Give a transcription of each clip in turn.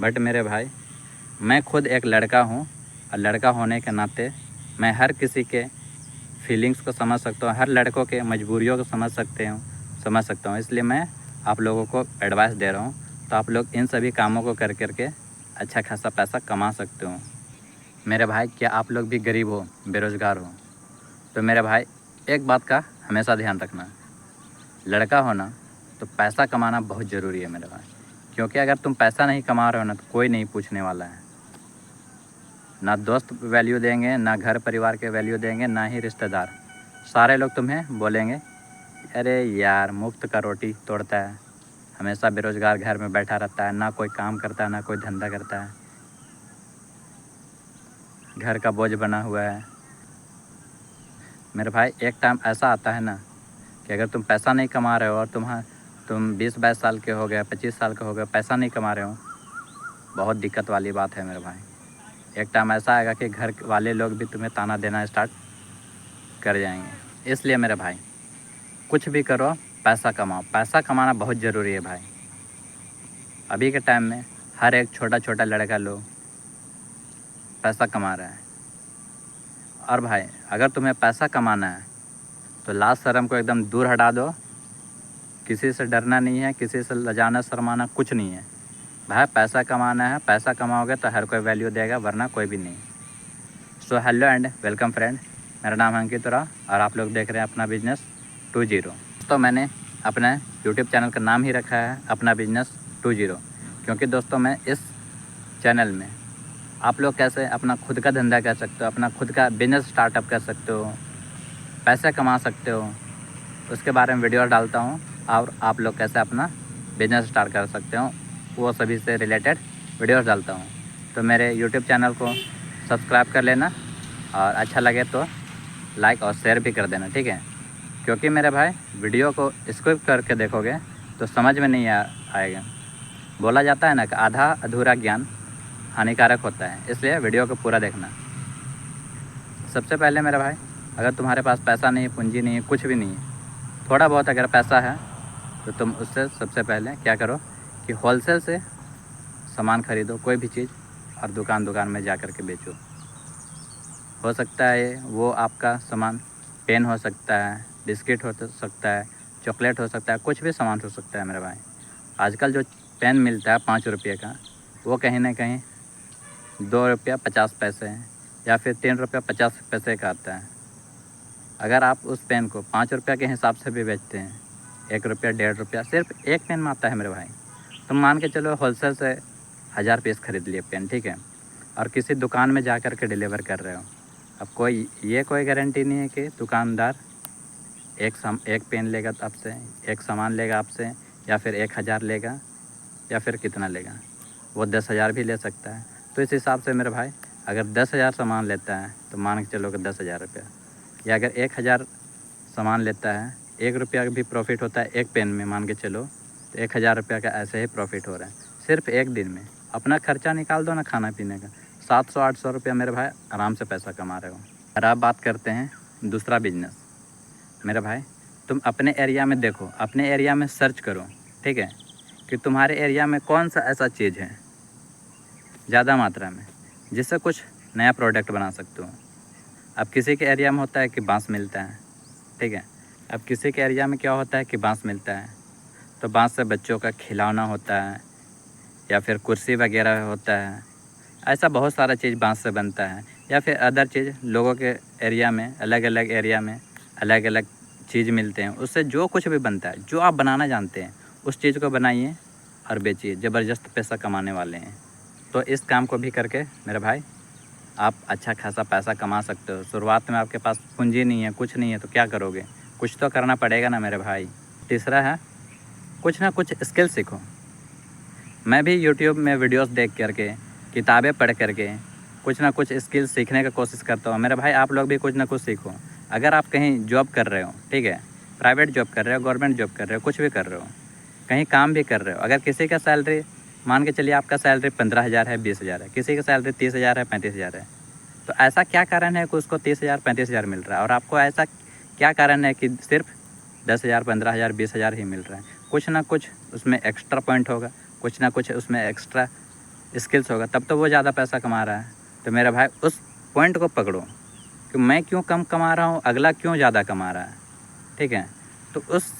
But मेरे भाई, मैं खुद एक लड़का हूँ और लड़का होने के नाते मैं हर किसी के फीलिंग्स को समझ सकता हूँ, हर लड़कों के मजबूरियों को समझ सकता हूँ। इसलिए मैं आप लोगों को एडवाइस दे रहा हूँ, तो आप लोग इन सभी कामों को कर करके अच्छा खासा पैसा कमा सकते हो। मेरे भाई, क्या आप लोग भी गरीब हो, बेरोज़गार हो, तो मेरे भाई एक बात का हमेशा ध्यान रखना, लड़का होना तो पैसा कमाना बहुत ज़रूरी है मेरे भाई। क्योंकि अगर तुम पैसा नहीं कमा रहे हो ना, तो कोई नहीं पूछने वाला है। ना दोस्त वैल्यू देंगे, ना घर परिवार के वैल्यू देंगे, ना ही रिश्तेदार। सारे लोग तुम्हें बोलेंगे, अरे यार मुफ्त का रोटी तोड़ता है, हमेशा बेरोज़गार घर में बैठा रहता है, ना कोई काम करता है, ना कोई धंधा करता है, घर का बोझ बना हुआ है। मेरे भाई, एक टाइम ऐसा आता है ना कि अगर तुम पैसा नहीं कमा रहे हो और तुम 20-22 साल के हो गए, 25 साल के हो गए, पैसा नहीं कमा रहे हो, बहुत दिक्कत वाली बात है मेरे भाई। एक टाइम ऐसा आएगा कि घर वाले लोग भी तुम्हें ताना देना स्टार्ट कर जाएंगे। इसलिए मेरे भाई, कुछ भी करो, पैसा कमाओ। पैसा कमाना बहुत ज़रूरी है भाई। अभी के टाइम में हर एक छोटा छोटा लड़का लोग पैसा कमा रहा है। और भाई, अगर तुम्हें पैसा कमाना है तो लाज शर्म को एकदम दूर हटा दो। किसी से डरना नहीं है, किसी से लजाना शर्माना कुछ नहीं है भाई। पैसा कमाना है, पैसा कमाओगे तो हर कोई वैल्यू देगा, वरना कोई भी नहीं। So hello and welcome friend, मेरा नाम है अंकित राव और आप लोग देख रहे हैं अपना बिजनेस 20। तो मैंने अपने यूट्यूब चैनल का नाम ही रखा है अपना बिजनेस 20, क्योंकि दोस्तों मैं इस चैनल में आप लोग कैसे अपना खुद का धंधा कर सकते हो, अपना खुद का बिजनेस स्टार्टअप कर सकते हो, पैसे कमा सकते हो, उसके बारे में वीडियो डालता हूँ। और आप लोग कैसे अपना बिजनेस स्टार्ट कर सकते हो, वो सभी से रिलेटेड वीडियोस डालता हूँ। तो मेरे यूट्यूब चैनल को सब्सक्राइब कर लेना और अच्छा लगे तो लाइक और शेयर भी कर देना, ठीक है। क्योंकि मेरे भाई, वीडियो को स्किप करके देखोगे तो समझ में नहीं आएगा। बोला जाता है ना कि आधा अधूरा ज्ञान हानिकारक होता है, इसलिए वीडियो को पूरा देखना। सबसे पहले मेरे भाई, अगर तुम्हारे पास पैसा नहीं है, पूंजी नहीं है, कुछ भी नहीं है, थोड़ा बहुत अगर पैसा है तो तुम उससे सबसे पहले क्या करो कि होलसेल से सामान ख़रीदो, कोई भी चीज़, और दुकान दुकान में जा कर के बेचो। हो सकता है वो आपका सामान पेन हो सकता है, बिस्किट हो सकता है, चॉकलेट हो सकता है, कुछ भी सामान हो सकता है मेरे भाई। आजकल जो पेन मिलता है 5 रुपये का, वो कहीं ना कहीं 2 रुपया 50 पैसे या फिर 3 रुपया 50 पैसे का आता है। अगर आप उस पेन को 5 रुपया के हिसाब से भी बेचते हैं, 1 रुपया 1.5 रुपया सिर्फ एक पेन में आता है मेरे भाई। तुम मान के चलो होलसेल से 1000 पीस खरीद लिए पेन, ठीक है, और किसी दुकान में जा कर के डिलीवर कर रहे हो। अब कोई गारंटी नहीं है कि दुकानदार एक पेन लेगा तो आपसे, एक सामान लेगा आपसे, या फिर 1000 लेगा, या फिर कितना लेगा, वो 10,000 भी ले सकता है। तो इस हिसाब से मेरे भाई, अगर 10,000 सामान लेता है तो मान के चलो कि 10,000 रुपया, या अगर 1,000 सामान लेता है, 1 रुपया भी प्रॉफिट होता है एक पेन में, मान के चलो तो 1,000 रुपया का ऐसे ही प्रॉफिट हो रहा है सिर्फ एक दिन में। अपना खर्चा निकाल दो ना खाना पीने का, 700-800 रुपया मेरे भाई आराम से पैसा कमा रहे हो। और अब बात करते हैं दूसरा बिजनेस। मेरे भाई, तुम अपने एरिया में देखो, अपने एरिया में सर्च करो, ठीक है, कि तुम्हारे एरिया में कौन सा ऐसा चीज़ है ज़्यादा मात्रा में जिससे कुछ नया प्रोडक्ट बना सकते हो। अब किसी के एरिया में होता है कि बांस मिलता है, ठीक है, अब किसी के एरिया में क्या होता है कि बांस मिलता है, तो बांस से बच्चों का खिलौना होता है, या फिर कुर्सी वगैरह होता है। ऐसा बहुत सारा चीज़ बांस से बनता है, या फिर अदर चीज़ लोगों के एरिया में, अलग अलग एरिया में अलग अलग चीज़ मिलते हैं। उससे जो कुछ भी बनता है, जो आप बनाना जानते हैं, उस चीज़ को बनाइए और बेचिए, ज़बरदस्त पैसा कमाने वाले हैं। तो इस काम को भी करके मेरे भाई आप अच्छा खासा पैसा कमा सकते हो। शुरुआत में आपके पास पूंजी नहीं है, कुछ नहीं है, तो क्या करोगे, कुछ तो करना पड़ेगा ना मेरे भाई। तीसरा है, कुछ ना कुछ स्किल सीखो। मैं भी यूट्यूब में वीडियोस देख करके, किताबें पढ़ करके कुछ ना कुछ स्किल सीखने का कोशिश करता हूँ। मेरे भाई, आप लोग भी कुछ ना कुछ सीखो। अगर आप कहीं जॉब कर रहे हो, ठीक है, प्राइवेट जॉब कर रहे हो, गवर्नमेंट जॉब कर रहे हो, कुछ भी कर रहे हो, कहीं काम भी कर रहे हो, अगर किसी का सैलरी, मान के चलिए आपका सैलरी 15,000 है, 20,000 है, किसी का सैलरी 30,000 है, 35,000 है, तो ऐसा क्या कारण है कि उसको 30,000 35,000 मिल रहा है और आपको ऐसा क्या कारण है कि सिर्फ 10,000 15,000 20,000 ही मिल रहा है। कुछ ना कुछ उसमें एक्स्ट्रा पॉइंट होगा, कुछ ना कुछ उसमें एक्स्ट्रा स्किल्स होगा तब तो वो ज़्यादा पैसा कमा रहा है। तो मेरे भाई उस पॉइंट को पकड़ो कि मैं क्यों कम कमा रहा हूँ, अगला क्यों ज़्यादा कमा रहा है, ठीक है। तो उस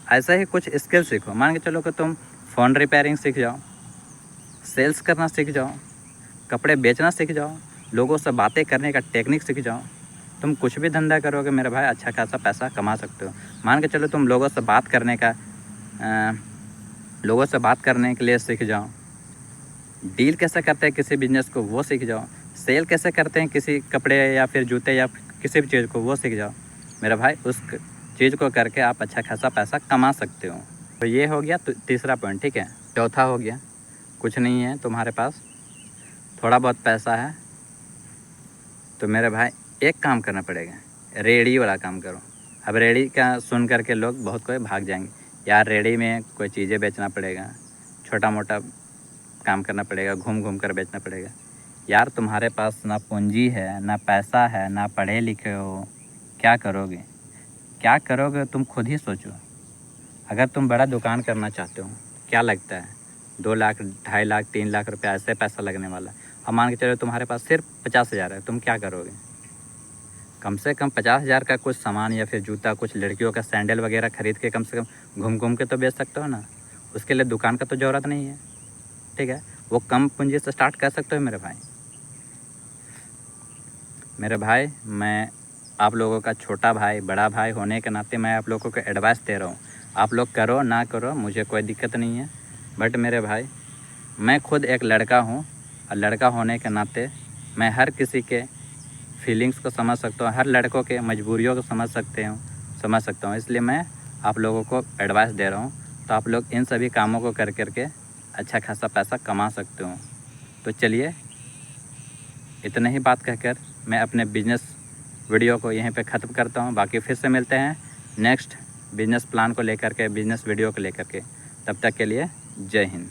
ऐसा ही कुछ स्किल सीखो। मान के चलो कि तुम फ़ोन रिपेयरिंग सीख जाओ, सेल्स करना सीख जाओ, कपड़े बेचना सीख जाओ, लोगों से बातें करने का टेक्निक सीख जाओ। तुम कुछ भी धंधा करोगे मेरे भाई अच्छा खासा पैसा कमा सकते हो। मान के चलो तुम लोगों से बात करने के लिए सीख जाओ, डील कैसे करते हैं किसी बिजनेस को वो सीख जाओ, सेल कैसे करते हैं किसी कपड़े या फिर जूते या किसी भी चीज़ को वो सीख जाओ। मेरे भाई उस चीज़ को करके आप अच्छा खासा पैसा कमा सकते हो। तो ये हो गया तीसरा पॉइंट, ठीक है। चौथा हो गया, कुछ नहीं है तुम्हारे पास, थोड़ा बहुत पैसा है, तो मेरे भाई एक काम करना पड़ेगा, रेडी वाला काम करो। अब रेडी का सुन करके लोग बहुत कोई भाग जाएंगे, यार रेडी में कोई चीज़ें बेचना पड़ेगा, छोटा मोटा काम करना पड़ेगा, घूम घूम कर बेचना पड़ेगा। यार तुम्हारे पास ना पूंजी है, ना पैसा है, ना पढ़े लिखे हो, क्या करोगे? क्या करोगे तुम खुद ही सोचो। अगर तुम बड़ा दुकान करना चाहते हो, क्या लगता है 2 लाख, 2.5 लाख, 3 लाख रुपया ऐसे पैसा लगने वाला है। अब मान के चलो तुम्हारे पास सिर्फ 50,000 है, तुम क्या करोगे? कम से कम 50,000 का कुछ सामान या फिर जूता, कुछ लड़कियों का सैंडल वगैरह खरीद के कम से कम घूम घूम के तो बेच सकते हो ना। उसके लिए दुकान का तो ज़रूरत नहीं है, ठीक है। वो कम पूंजी से स्टार्ट कर सकते हो मेरे भाई। मेरे भाई मैं आप लोगों का छोटा भाई, बड़ा भाई होने के नाते मैं आप लोगों को एडवाइस दे रहा हूँ। आप लोग करो ना करो मुझे कोई दिक्कत नहीं है, बट मेरे भाई मैं खुद एक लड़का हूँ, और लड़का होने के नाते मैं हर किसी के फीलिंग्स को समझ सकता हूँ, हर लड़कों के मजबूरियों को समझ सकता हूँ। इसलिए मैं आप लोगों को एडवाइस दे रहा हूँ। तो आप लोग इन सभी कामों को कर करके अच्छा खासा पैसा कमा सकते हो। तो चलिए इतना ही बात कहकर मैं अपने बिजनेस वीडियो को यहीं पे ख़त्म करता हूँ। बाकी फिर से मिलते हैं नेक्स्ट बिजनेस प्लान को लेकर के, बिजनेस वीडियो को लेकर के। तब तक के लिए जय हिंद।